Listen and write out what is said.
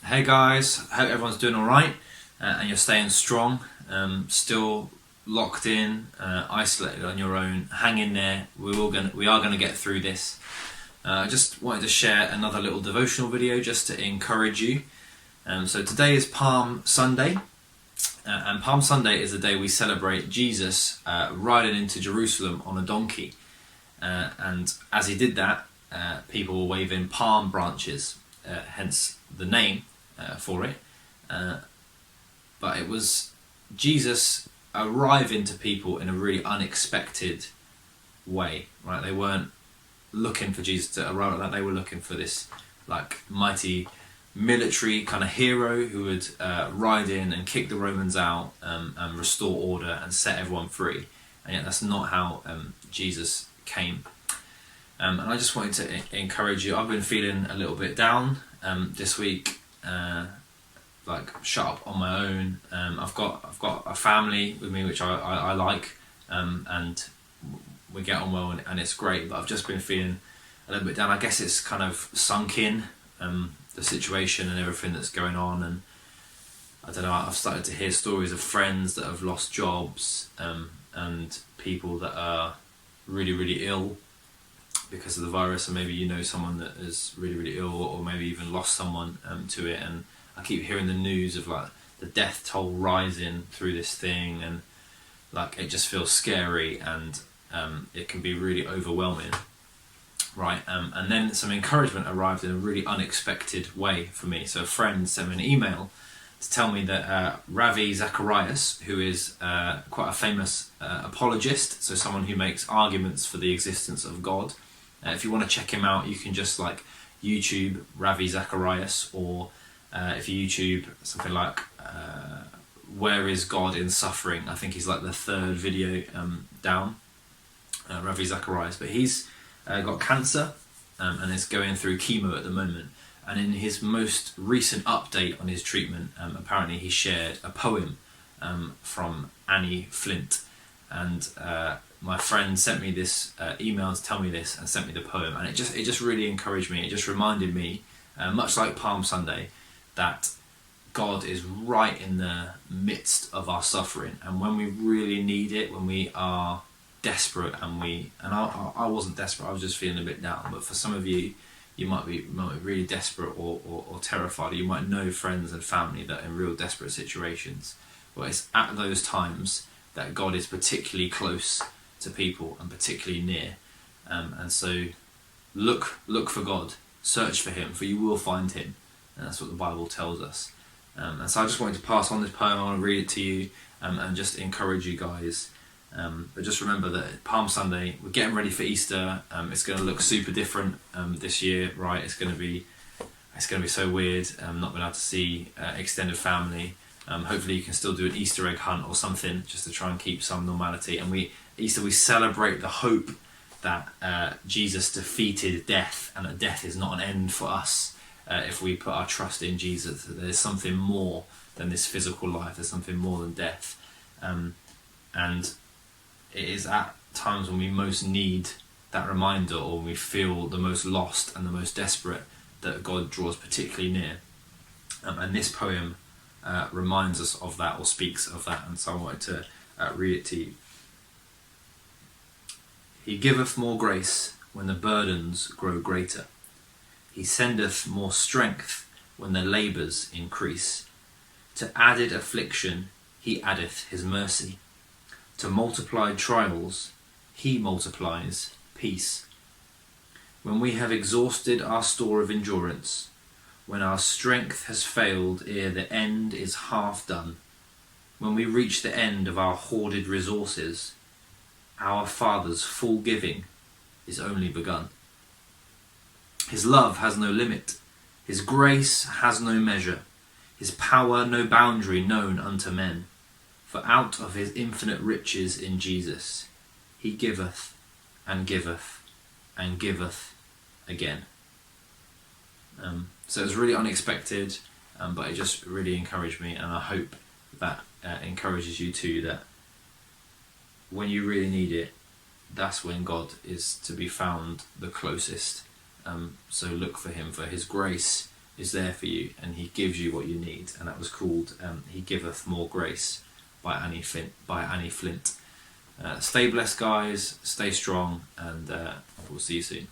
Hey guys, hope everyone's doing alright and you're staying strong, still locked in, isolated on your own. Hang in there, we are gonna get through this. I just wanted to share another little devotional video just to encourage you. So today is Palm Sunday, and Palm Sunday is the day we celebrate Jesus riding into Jerusalem on a donkey. And as he did that, people were waving palm branches, hence the name for it. But it was Jesus arriving to people in a really unexpected way, right? They weren't looking for Jesus to arrive like that. They were looking for this like mighty military kind of hero who would ride in and kick the Romans out and restore order and set everyone free. And yet that's not how Jesus came. And I just wanted to encourage you. I've been feeling a little bit down this week, like shut up on my own. I've got a family with me which I like, and we get on well and it's great. But I've just been feeling a little bit down. I guess it's kind of sunk in, the situation and everything that's going on. And I don't know. I've started to hear stories of friends that have lost jobs, and people that are really, really ill because of the virus, and maybe you know someone that is really, really ill, or maybe even lost someone to it. And I keep hearing the news of like the death toll rising through this thing, and like it just feels scary, and it can be really overwhelming, right? And then some encouragement arrived in a really unexpected way for me. So a friend sent me an email to tell me that Ravi Zacharias, who is quite a famous apologist, so someone who makes arguments for the existence of God. If you want to check him out, you can just like YouTube Ravi Zacharias, or if you YouTube something like Where is God in Suffering? I think he's like the third video down, Ravi Zacharias. But he's got cancer and is going through chemo at the moment. And in his most recent update on his treatment, apparently he shared a poem from Annie Flint. And my friend sent me this email to tell me this, and sent me the poem. And it just really encouraged me. It just reminded me, much like Palm Sunday, that God is right in the midst of our suffering. And when we really need it, when we are desperate, and I wasn't desperate, I was just feeling a bit down. But for some of you, you might be really desperate or terrified, or you might know friends and family that are in real desperate situations. Well, it's at those times that God is particularly close to people and particularly near. And so look for God, search for him, for you will find him. And that's what the Bible tells us. And so I just wanted to pass on this poem. I want to read it to you, and just encourage you guys. But just remember that Palm Sunday, we're getting ready for Easter. It's going to look super different this year, right? It's going to be so weird. Not being able to see extended family. Hopefully you can still do an Easter egg hunt or something, just to try and keep some normality. And Easter we celebrate the hope that Jesus defeated death, and that death is not an end for us if we put our trust in Jesus. There's something more than this physical life. There's something more than death, and it is at times when we most need that reminder, or when we feel the most lost and the most desperate, that God draws particularly near. And this poem reminds us of that, or speaks of that, and so I wanted to read it to you. He giveth more grace when the burdens grow greater. He sendeth more strength when the labours increase. To added affliction he addeth his mercy. To multiplied trials he multiplies peace. When we have exhausted our store of endurance, when our strength has failed ere the end is half done, when we reach the end of our hoarded resources, our Father's full giving is only begun. His love has no limit, his grace has no measure, his power no boundary known unto men. For out of his infinite riches in Jesus, he giveth and giveth and giveth again. So it was really unexpected, but it just really encouraged me, and I hope that encourages you too, that when you really need it, that's when God is to be found the closest. So look for him, for his grace is there for you, and He gives you what you need. And that was called He Giveth More Grace by Annie Flint. Stay blessed, guys. Stay strong, and we'll see you soon.